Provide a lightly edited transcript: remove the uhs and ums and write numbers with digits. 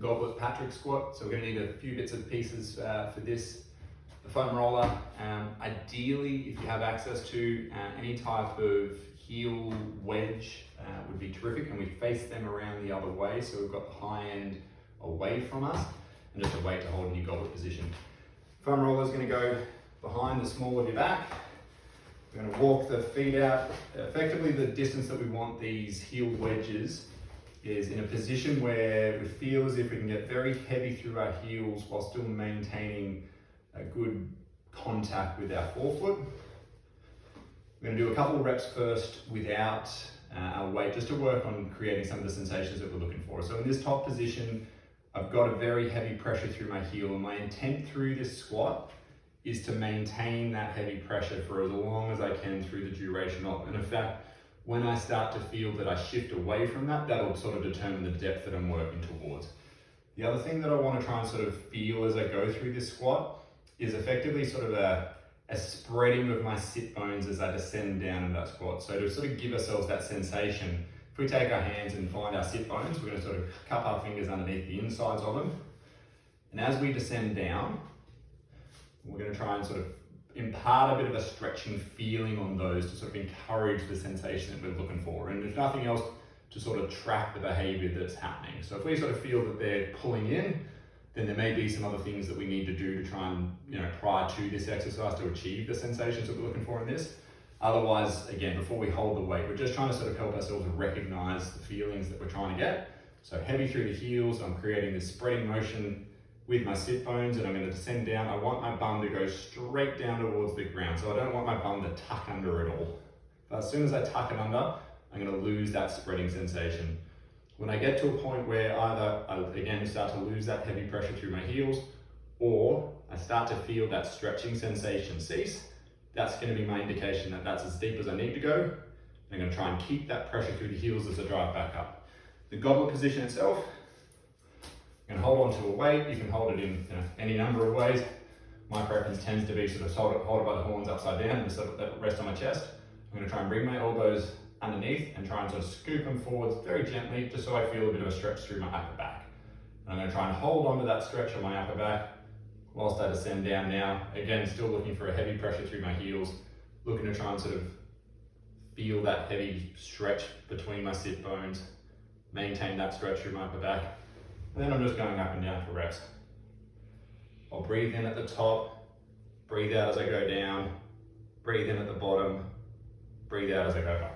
Goblet Patrick squat. So we're gonna need a few bits and pieces for this. The foam roller, ideally if you have access to any type of heel wedge would be terrific, and we face them around the other way so we've got the high end away from us and just a weight to hold in your goblet position. Foam roller is going to go behind the small of your back. We're going to walk the feet out. Effectively the distance that we want these heel wedges is in a position where we feel as if we can get very heavy through our heels while still maintaining a good contact with our forefoot. We're going to do a couple of reps first without our weight, just to work on creating some of the sensations that we're looking for. So in this top position, I've got a very heavy pressure through my heel, and my intent through this squat is to maintain that heavy pressure for as long as I can through the duration of it. And in fact, when I start to feel that I shift away from that, that'll sort of determine the depth that I'm working towards. The other thing that I want to try and sort of feel as I go through this squat is effectively sort of a spreading of my sit bones as I descend down in that squat. So to sort of give ourselves that sensation, if we take our hands and find our sit bones, we're going to sort of cup our fingers underneath the insides of them. And as we descend down, we're going to try and sort of impart a bit of a stretching feeling on those to sort of encourage the sensation that we're looking for. And if nothing else, to sort of track the behavior that's happening. So if we sort of feel that they're pulling in, then there may be some other things that we need to do to try and, prior to this exercise to achieve the sensations that we're looking for in this. Otherwise, again, before we hold the weight, we're just trying to sort of help ourselves recognize the feelings that we're trying to get. So heavy through the heels, I'm creating this spreading motion with my sit bones, and I'm going to descend down. I want my bum to go straight down towards the ground. So I don't want my bum to tuck under at all. But as soon as I tuck it under, I'm going to lose that spreading sensation. When I get to a point where either I again start to lose that heavy pressure through my heels, or I start to feel that stretching sensation cease, that's going to be my indication that that's as deep as I need to go. I'm going to try and keep that pressure through the heels as I drive back up. The goblet position itself, you can hold on to a weight. You can hold it in any number of ways. My preference tends to be sort of hold it by the horns upside down and sort of rest on my chest. I'm going to try and bring my elbows underneath and try and sort of scoop them forwards very gently, just so I feel a bit of a stretch through my upper back. And I'm going to try and hold on to that stretch on my upper back whilst I descend down now. Again, still looking for a heavy pressure through my heels, looking to try and sort of feel that heavy stretch between my sit bones, maintain that stretch through my upper back. And then I'm just going up and down for reps. I'll breathe in at the top, breathe out as I go down, breathe in at the bottom, breathe out as I go up.